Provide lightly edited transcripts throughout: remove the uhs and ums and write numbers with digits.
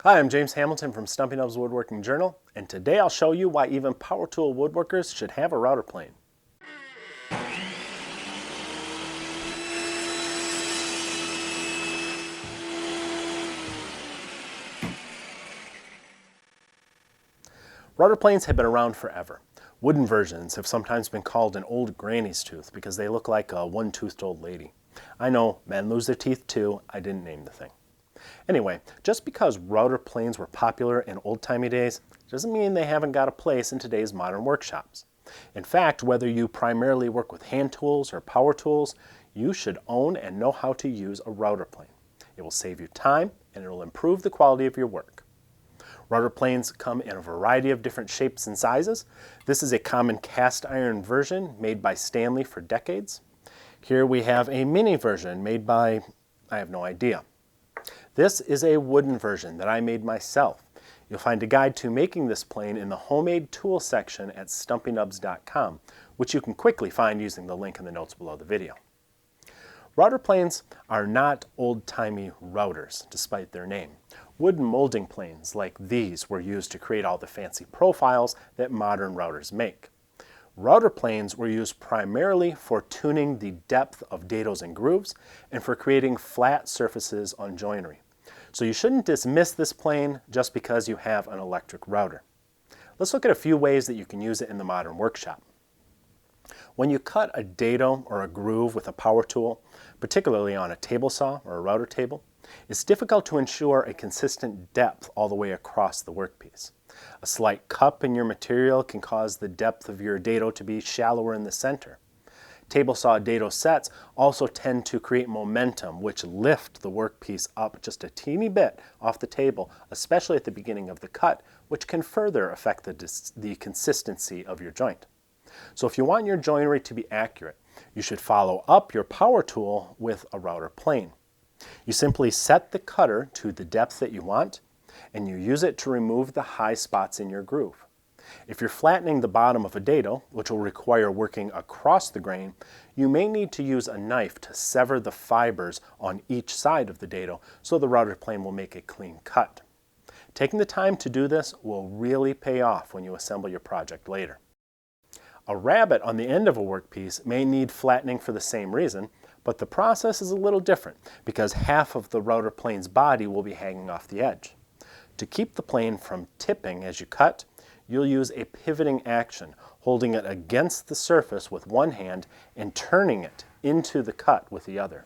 Hi, I'm James Hamilton from Stumpy Nubs Woodworking Journal, and today I'll show you why even power tool woodworkers should have a router plane. Router planes have been around forever. Wooden versions have sometimes been called an old granny's tooth because they look like a one-toothed old lady. I know, men lose their teeth too, I didn't name the thing. Anyway, just because router planes were popular in old-timey days doesn't mean they haven't got a place in today's modern workshops. In fact, whether you primarily work with hand tools or power tools, you should own and know how to use a router plane. It will save you time and it will improve the quality of your work. Router planes come in a variety of different shapes and sizes. This is a common cast iron version made by Stanley for decades. Here we have a mini version made by, I have no idea. This is a wooden version that I made myself. You'll find a guide to making this plane in the homemade tool section at stumpynubs.com, which you can quickly find using the link in the notes below the video. Router planes are not old-timey routers, despite their name. Wooden molding planes like these were used to create all the fancy profiles that modern routers make. Router planes were used primarily for tuning the depth of dados and grooves and for creating flat surfaces on joinery. So you shouldn't dismiss this plane just because you have an electric router. Let's look at a few ways that you can use it in the modern workshop. When you cut a dado or a groove with a power tool, particularly on a table saw or a router table, it's difficult to ensure a consistent depth all the way across the workpiece. A slight cup in your material can cause the depth of your dado to be shallower in the center. Table saw dado sets also tend to create momentum, which lift the workpiece up just a teeny bit off the table, especially at the beginning of the cut, which can further affect the consistency of your joint. So if you want your joinery to be accurate, you should follow up your power tool with a router plane. You simply set the cutter to the depth that you want, and you use it to remove the high spots in your groove. If you're flattening the bottom of a dado, which will require working across the grain, you may need to use a knife to sever the fibers on each side of the dado so the router plane will make a clean cut. Taking the time to do this will really pay off when you assemble your project later. A rabbet on the end of a workpiece may need flattening for the same reason, but the process is a little different because half of the router plane's body will be hanging off the edge. To keep the plane from tipping as you cut, you'll use a pivoting action, holding it against the surface with one hand and turning it into the cut with the other.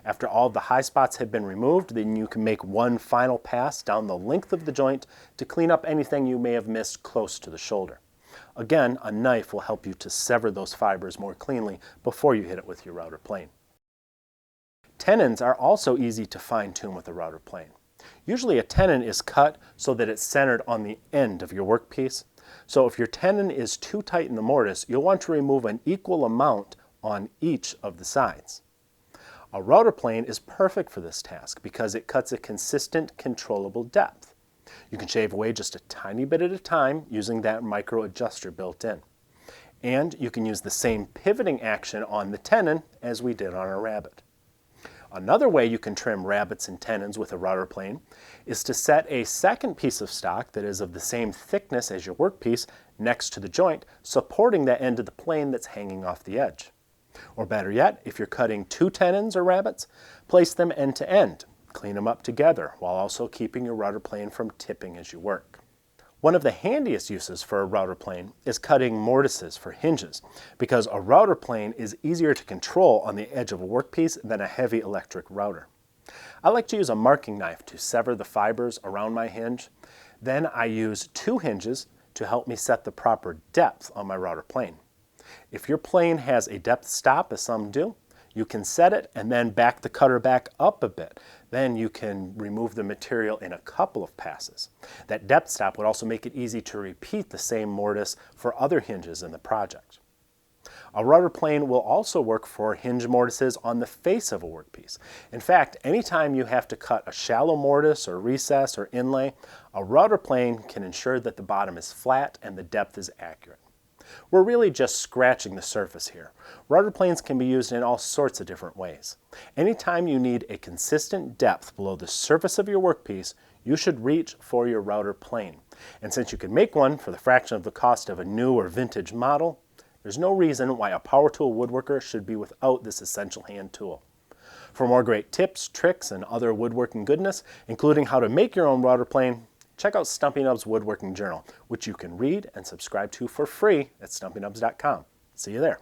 After all the high spots have been removed, then you can make one final pass down the length of the joint to clean up anything you may have missed close to the shoulder. Again, a knife will help you to sever those fibers more cleanly before you hit it with your router plane. Tenons are also easy to fine-tune with a router plane. Usually a tenon is cut so that it's centered on the end of your workpiece. So if your tenon is too tight in the mortise, you'll want to remove an equal amount on each of the sides. A router plane is perfect for this task because it cuts a consistent, controllable depth. You can shave away just a tiny bit at a time using that micro adjuster built in. And you can use the same pivoting action on the tenon as we did on our rabbet. Another way you can trim rabbets and tenons with a router plane is to set a second piece of stock that is of the same thickness as your workpiece next to the joint, supporting that end of the plane that's hanging off the edge. Or better yet, if you're cutting two tenons or rabbets, place them end to end. Clean them up together while also keeping your router plane from tipping as you work. One of the handiest uses for a router plane is cutting mortises for hinges because a router plane is easier to control on the edge of a workpiece than a heavy electric router. I like to use a marking knife to sever the fibers around my hinge. Then I use two hinges to help me set the proper depth on my router plane. If your plane has a depth stop, as some do, you can set it and then back the cutter back up a bit. Then you can remove the material in a couple of passes. That depth stop would also make it easy to repeat the same mortise for other hinges in the project. A router plane will also work for hinge mortises on the face of a workpiece. In fact, anytime you have to cut a shallow mortise or recess or inlay, a router plane can ensure that the bottom is flat and the depth is accurate. We're really just scratching the surface here. Router planes can be used in all sorts of different ways. Anytime you need a consistent depth below the surface of your workpiece, you should reach for your router plane. And since you can make one for the fraction of the cost of a new or vintage model, there's no reason why a power tool woodworker should be without this essential hand tool. For more great tips, tricks, and other woodworking goodness, including how to make your own router plane, check out Stumpy Nubs Woodworking Journal, which you can read and subscribe to for free at stumpynubs.com. See you there.